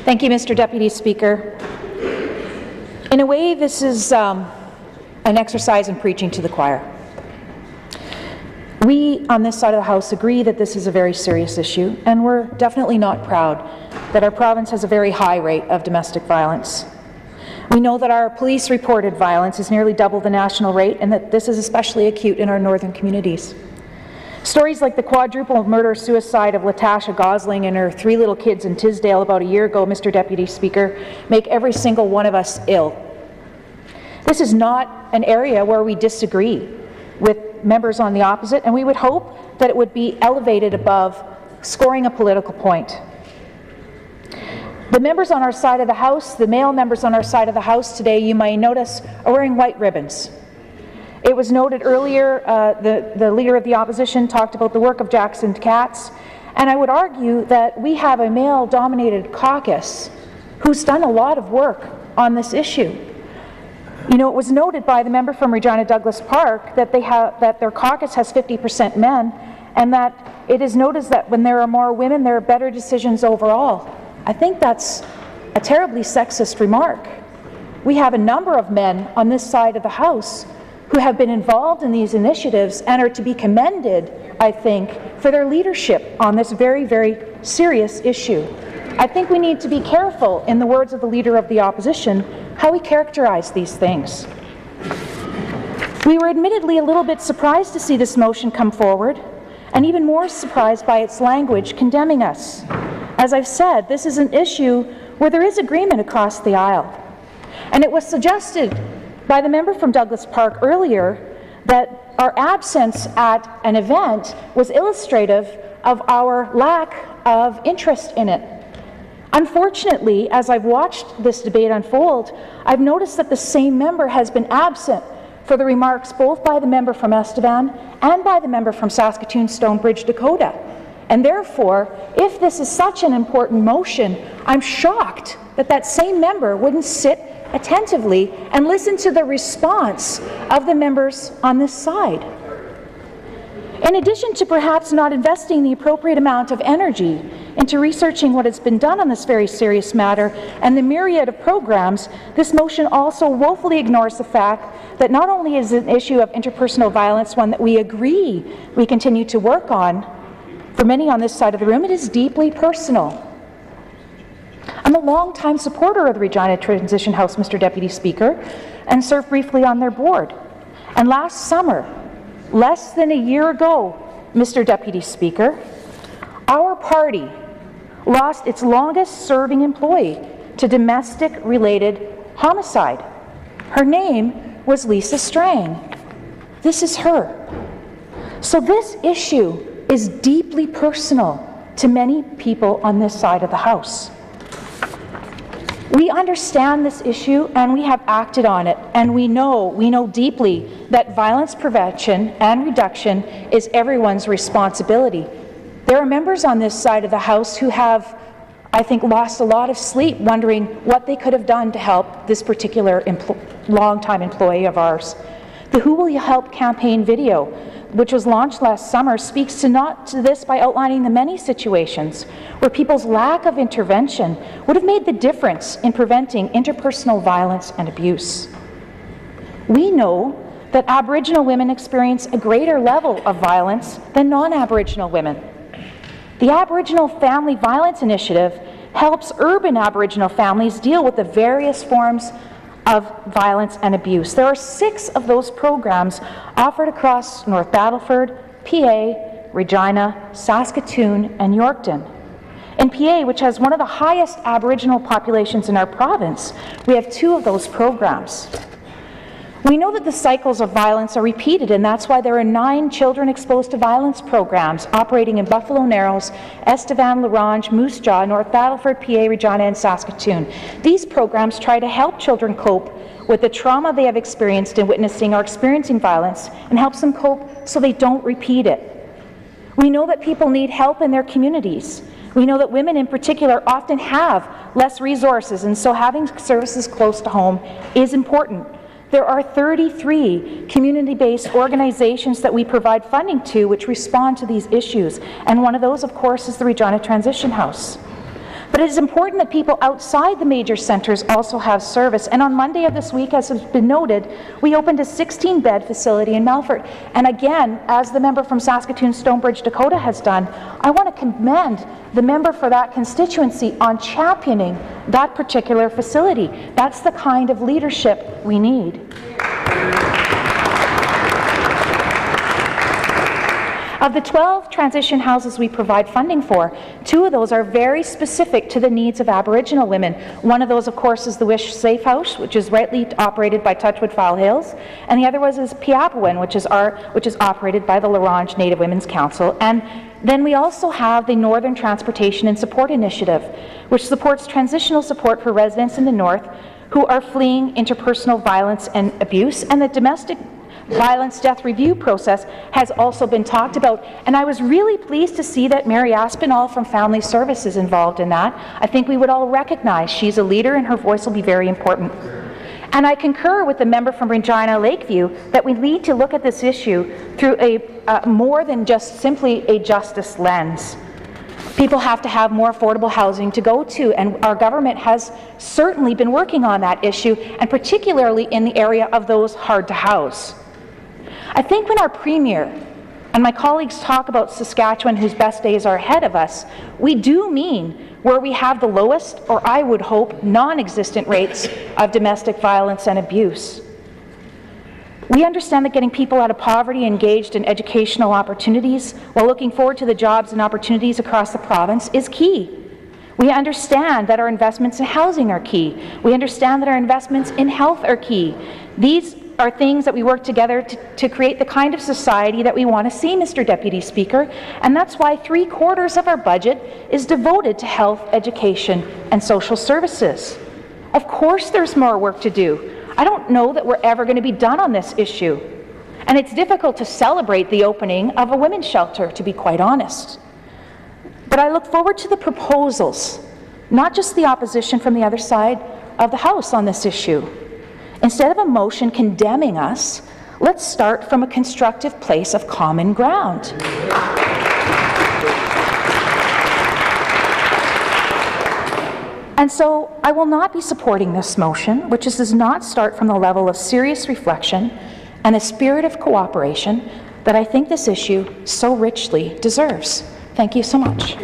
Thank you, Mr. Deputy Speaker. In a way, this is an exercise in preaching to the choir. We, on this side of the House, agree that this is a very serious issue, and we're definitely not proud that our province has a very high rate of domestic violence. We know that our police-reported violence is nearly double the national rate, and that this is especially acute in our northern communities. Stories like the quadruple murder-suicide of Latasha Gosling and her 3 little kids in Tisdale about a year ago, Mr. Deputy Speaker, make every single one of us ill. This is not an area where we disagree with members on the opposite, and we would hope that it would be elevated above scoring a political point. The members on our side of the House, the male members on our side of the House today, you may notice, are wearing white ribbons. It was noted earlier, the Leader of the Opposition talked about the work of Jackson Katz, and I would argue that we have a male-dominated caucus who's done a lot of work on this issue. You know, it was noted by the member from Regina Douglas Park that their caucus has 50% men, and that it is noticed that when there are more women, there are better decisions overall. I think that's a terribly sexist remark. We have a number of men on this side of the House who have been involved in these initiatives and are to be commended, I think, for their leadership on this very, very serious issue. I think we need to be careful, in the words of the Leader of the Opposition, how we characterize these things. We were admittedly a little bit surprised to see this motion come forward, and even more surprised by its language condemning us. As I've said, this is an issue where there is agreement across the aisle. And it was suggested by the member from Douglas Park earlier that our absence at an event was illustrative of our lack of interest in it. Unfortunately, as I've watched this debate unfold, I've noticed that the same member has been absent for the remarks both by the member from Estevan and by the member from Saskatoon-Stonebridge, Dakota. And therefore, if this is such an important motion, I'm shocked that that same member wouldn't sit attentively and listen to the response of the members on this side. In addition to perhaps not investing the appropriate amount of energy into researching what has been done on this very serious matter and the myriad of programs, this motion also woefully ignores the fact that not only is an issue of interpersonal violence one that we agree we continue to work on, for many on this side of the room, it is deeply personal. I'm a long-time supporter of the Regina Transition House, Mr. Deputy Speaker, and served briefly on their board. And last summer, less than a year ago, Mr. Deputy Speaker, our party lost its longest-serving employee to domestic-related homicide. Her name was Lisa Strang. This is her. So this issue is deeply personal to many people on this side of the House. We understand this issue and we have acted on it, and we know deeply that violence prevention and reduction is everyone's responsibility. There are members on this side of the House who have, I think, lost a lot of sleep wondering what they could have done to help this particular long-time employee of ours. The Who Will You Help campaign video, which was launched last summer, speaks to this by outlining the many situations where people's lack of intervention would have made the difference in preventing interpersonal violence and abuse. We know that Aboriginal women experience a greater level of violence than non-Aboriginal women. The Aboriginal Family Violence Initiative helps urban Aboriginal families deal with the various forms of violence and abuse. There are 6 of those programs offered across North Battleford, PA, Regina, Saskatoon, and Yorkton. In PA, which has one of the highest Aboriginal populations in our province, we have 2 of those programs. We know that the cycles of violence are repeated, and that's why there are 9 children exposed to violence programs operating in Buffalo Narrows, Estevan, La Ronge, Moose Jaw, North Battleford, PA, Regina, and Saskatoon. These programs try to help children cope with the trauma they have experienced in witnessing or experiencing violence and helps them cope so they don't repeat it. We know that people need help in their communities. We know that women in particular often have less resources, and so having services close to home is important. There are 33 community-based organizations that we provide funding to which respond to these issues, and one of those, of course, is the Regina Transition House. But it is important that people outside the major centres also have service. And on Monday of this week, as has been noted, we opened a 16-bed facility in Melfort. And again, as the member from Saskatoon-Stonebridge, Dakota has done, I want to commend the member for that constituency on championing that particular facility. That's the kind of leadership we need. Of the 12 transition houses we provide funding for, 2 of those are very specific to the needs of Aboriginal women. One of those, of course, is the Wish Safe House, which is rightly operated by Touchwood Fowl Hills, and the other was Piapawin, which is operated by the La Ronge Native Women's Council. And then we also have the Northern Transportation and Support Initiative, which supports transitional support for residents in the North who are fleeing interpersonal violence and abuse, and the domestic violence death review process has also been talked about. And I was really pleased to see that Mary Aspinall from Family Service is involved in that. I think we would all recognize she's a leader and her voice will be very important. And I concur with the member from Regina Lakeview that we need to look at this issue through a more than just simply a justice lens. People have to have more affordable housing to go to, and our government has certainly been working on that issue, and particularly in the area of those hard to house. I think when our Premier and my colleagues talk about Saskatchewan, whose best days are ahead of us, we do mean where we have the lowest, or I would hope, non-existent rates of domestic violence and abuse. We understand that getting people out of poverty engaged in educational opportunities while looking forward to the jobs and opportunities across the province is key. We understand that our investments in housing are key. We understand that our investments in health are key. These are things that we work together to create the kind of society that we want to see, Mr. Deputy Speaker, and that's why 3/4 of our budget is devoted to health, education, and social services. Of course there's more work to do. I don't know that we're ever going to be done on this issue, and it's difficult to celebrate the opening of a women's shelter, to be quite honest. But I look forward to the proposals, not just the opposition from the other side of the House on this issue. Instead of a motion condemning us, let's start from a constructive place of common ground. And so I will not be supporting this motion, which does not start from the level of serious reflection and a spirit of cooperation that I think this issue so richly deserves. Thank you so much.